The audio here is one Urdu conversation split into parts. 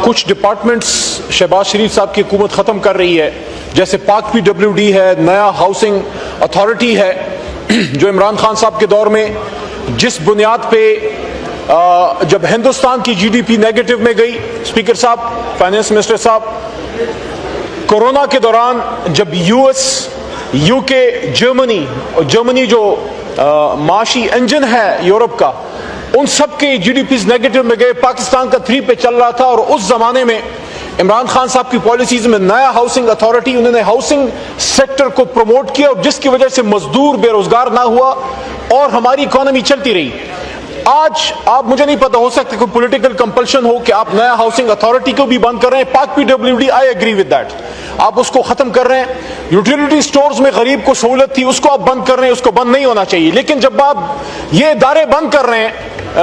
کچھ ڈپارٹمنٹس شہباز شریف صاحب کی حکومت ختم کر رہی ہے، جیسے پاک پی ڈبلیو ڈی ہے، نیا ہاؤسنگ اتھارٹی ہے، جو عمران خان صاحب کے دور میں جس بنیاد پہ جب ہندوستان کی جی ڈی پی نیگیٹو میں گئی، اسپیکر صاحب، فائنانس منسٹر صاحب، کورونا کے دوران جب یو ایس، یو کے، جرمنی جو معاشی انجن ہے یورپ کا، ان سب کے جی ڈی پیز نیگیٹو میں گئے، پاکستان کا 3 پہ چل رہا تھا، اور اس زمانے میں عمران خان صاحب کی پالیسیز میں نیا ہاؤسنگ اتھارٹی، انہوں نے ہاؤسنگ سیکٹر کو پروموٹ کیا، اور جس کی وجہ سے مزدور بے روزگار نہ ہوا اور ہماری اکانومی چلتی رہی۔ آج آپ، مجھے نہیں پتا، ہو سکتا کوئی پولیٹیکل کمپلشن ہو کہ آپ نیا ہاؤسنگ اتھارٹی کو بھی بند کر رہے ہیں، پاک P W D, I agree with that, آپ اس کو ختم کر رہے ہیں۔ یوٹیلیٹی سٹورز میں غریب کو سہولت تھی، اس کو آپ بند کر رہے ہیں، اس کو بند نہیں ہونا چاہیے۔ لیکن جب آپ یہ ادارے بند کر رہے ہیں،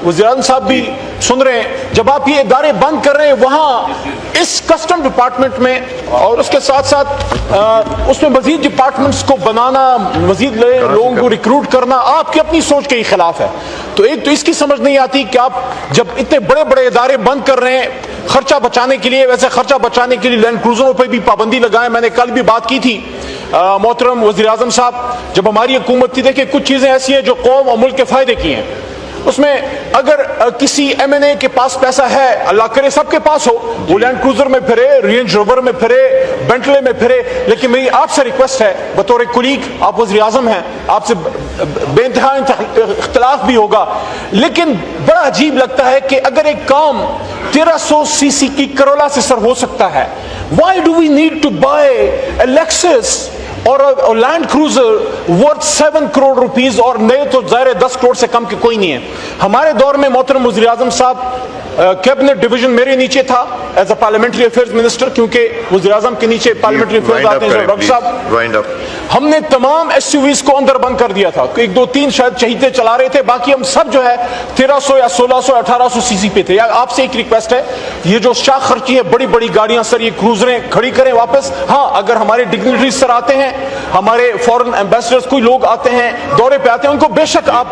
وزیر اعظم صاحب بھی سن رہے ہیں، جب آپ یہ ادارے بند کر رہے ہیں وہاں اس کسٹم ڈپارٹمنٹ میں، اور اس کے ساتھ ساتھ اس میں مزید ڈپارٹمنٹس کو بنانا، مزید لوگوں کو ریکروٹ کرنا، آپ کی اپنی سوچ کے ہی خلاف ہے۔ تو ایک تو اس کی سمجھ نہیں آتی کہ آپ جب اتنے بڑے بڑے ادارے بند کر رہے ہیں خرچہ بچانے کے لیے، ویسے خرچہ بچانے کے لیے لینڈ کروزروں پہ بھی پابندی لگائیں۔ میں نے کل بھی بات کی تھی، محترم وزیر اعظم صاحب، جب ہماری حکومت تھی، دیکھیں کچھ چیزیں ایسی ہیں جو قوم اور ملک کے فائدے کی ہیں، اس میں اگر کسی ایم این اے کے پاس پیسہ ہے، اللہ کرے سب کے پاس ہو، وہ لینڈ کروزر میں پھرے، رینج روور میں پھرے، بینٹلے میں پھرے، لیکن میری آپ سے ریکویسٹ ہے بطور کولیگ، آپ وزیر اعظم ہیں، آپ سے بے انتہا اختلاف بھی ہوگا، لیکن بڑا عجیب لگتا ہے کہ اگر ایک کام 1300 سی سی کی کرولا سے سر ہو سکتا ہے، why do we need to buy a Lexus اور land cruiser worth 7 crore rupees, اور نئے تو ظاہر 10 کروڑ سے کم کے کوئی نہیں ہے۔ ہمارے دور میں محترم وزیر اعظم صاحب، کیبنٹ ڈویژن میرے نیچے تھا as a parliamentary affairs minister, کیونکہ وزیر اعظم کے نیچے پارلیمنٹری افیئرز آتے ہیں ڈاکٹر صاحب، ہم نے تمام ایس یو ویز کو اندر بند کر دیا تھا، 1 2 3 شاید چہیتے چلا رہے تھے، باقی ہم سب جو ہے 1300 یا 1600 1800 سی سی پہ تھے۔ آپ سے ایک ریکویسٹ ہے، یہ جو شاخ خرچی ہے، بڑی بڑی گاڑیاں سر، یہ کروزریں کھڑی کریں واپس۔ ہاں، اگر ہمارے ڈگنیٹریز سر آتے ہیں، ہمارے فورن ایمبیسڈرز کوئی لوگ آتے ہیں، دورے پہ آتے ہیں، ان کو بے شک آپ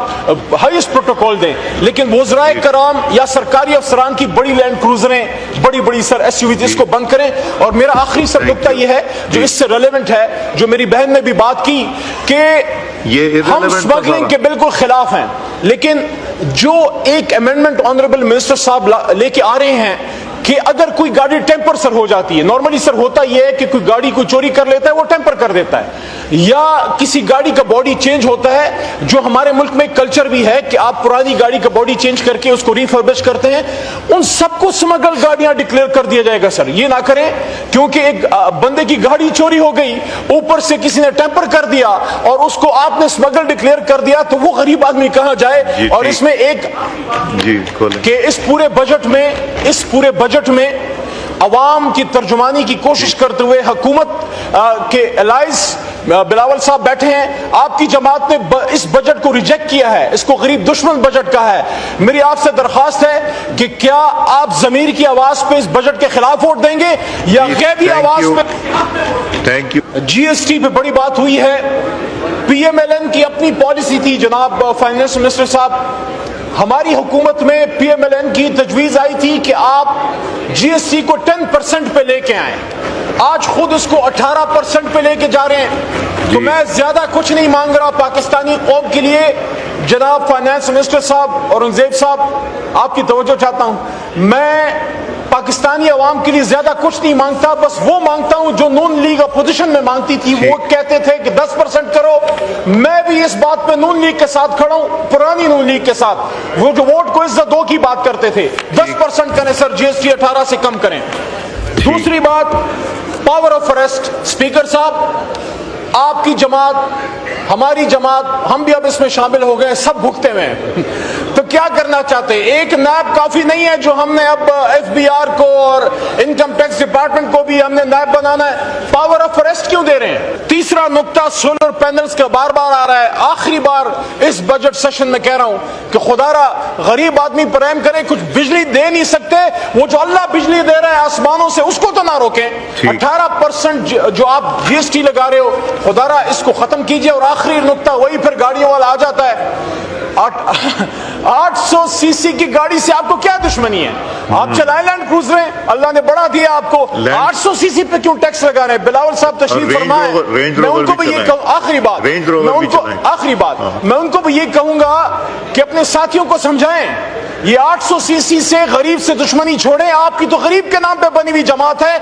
ہائیسٹ پروٹوکول دیں، لیکن وزراء کرام یا سرکاری افسران کی بڑی لینڈ کروزریں، بڑی بڑی سر ایس یو ویز، اس کو بند کریں۔ اور میرا آخری سب نکتہ یہ ہے جو اس سے ریلیونٹ ہے، جو میری بہن نے بھی بات کی، کہ ہم اسمگلنگ کے بالکل خلاف ہیں، لیکن جو ایک امینڈمنٹ آنریبل منسٹر صاحب لے کے آ رہے ہیں کہ اگر کوئی گاڑی ٹیمپر سر ہو جاتی ہے، نارملی سر ہوتا یہ ہے کہ کوئی گاڑی کوئی چوری کر لیتا ہے، وہ ٹیمپر کر دیتا ہے، یا کسی گاڑی کا باڈی چینج ہوتا ہے، جو ہمارے ملک میں کلچر بھی ہے کہ آپ پرانی گاڑی کا باڈی چینج کر کے اس کو ریفربش کرتے ہیں، ان سب کو سمگل گاڑیاں ڈکلیئر کر دیا جائے گا سر۔ یہ نہ کریں، کیونکہ ایک بندے کی گاڑی چوری ہو گئی، اوپر سے کسی نے ٹیمپر کر دیا اور اس کو آپ نے سمگل ڈکلیئر کر دیا، تو وہ غریب آدمی کہاں جائے؟ اور اس میں ایک کہ اس پورے بجٹ میں عوام کی ترجمانی کی کوشش کرتے ہوئے حکومت کے الائز بلاول صاحب بیٹھے ہیں، آپ کی جماعت نے اس بجٹ کو ریجیکٹ کیا ہے، اس کو غریب دشمن بجٹ کہا ہے۔ میری آپ سے درخواست ہے کہ کیا آپ ضمیر کی آواز پہ اس بجٹ کے خلاف ووٹ دیں گے، یا غیبی آواز پہ؟ جی ایس ٹی پہ بڑی بات ہوئی ہے، پی ایم ایل این کی اپنی پالیسی تھی جناب فائنانس منسٹر صاحب، ہماری حکومت میں پی ایم ایل این کی تجویز آئی تھی کہ آپ جی ایس ٹی کو 10% پہ لے کے آئیں، آج خود اس کو 18% پہ لے کے جا رہے ہیں۔ تو میں زیادہ کچھ نہیں مانگ رہا پاکستانی قوم کے لیے، جناب فائنانس منسٹر صاحب، اورنگزیب صاحب، آپ کی توجہ چاہتا ہوں، میں پاکستانی عوام کے لیے زیادہ کچھ نہیں مانگتا، بس وہ مانگتا ہوں جو نون لیگ اپوزیشن میں مانگتی تھی، وہ کہتے تھے کہ 10% کرو، میں بھی اس بات پہ نون لیگ کے ساتھ کھڑا ہوں، پرانی نون لیگ کے ساتھ، وہ جو ووٹ کو عزت دو کی بات کرتے تھے، 10% کریں سر، جی ایس ٹی 18 سے کم کریں۔ دوسری بات، پاور آف اریسٹ، اسپیکر صاحب، آپ کی جماعت، ہماری جماعت، ہم بھی اب اس میں شامل ہو گئے، سب بھگتے ہوئے ہیں، تو کیا کرنا چاہتے ہیں؟ ایک نائب کافی نہیں ہے جو ہم نے اب ایف بی آر کو اور انکم ٹیکس ڈپارٹمنٹ کو بھی ہم نے نائب بنانا ہے، پاور آف اریسٹ کیوں دے رہے ہیں؟ تیسرا نقطہ، سولر پینلز کا بار بار آ رہا ہے، آخری بار اس بجٹ سیشن میں کہہ رہا ہوں کہ خدا را غریب آدمی پر رحم کریں، کچھ بجلی دے نہیں سکتے، وہ جو اللہ بجلی دے رہا ہے آسمانوں سے اس کو تو نہ روکیں۔ 18% جو آپ جی ایس ٹی لگا رہے ہو، خدا را اس کو ختم کیجئے۔ اور آخری نقطہ، وہی پھر گاڑیوں والا آ جاتا ہے، 800 سی سی کی گاڑی سے آپ کو کیا دشمنی ہے؟ آپ چلائیں لینڈ کروزریں، اللہ نے بڑا دیا آپ کو، 800 سی سی پہ کیوں ٹیکس لگا رہے ہیں؟ بلاول صاحب تشریف فرمائیں، میں ان کو بھی یہ کہوں، آخری بات میں ان کو بھی یہ کہوں گا کہ اپنے ساتھیوں کو سمجھائیں، یہ 800 سی سی سے غریب سے دشمنی چھوڑیں، آپ کی تو غریب کے نام پہ بنی ہوئی جماعت ہے،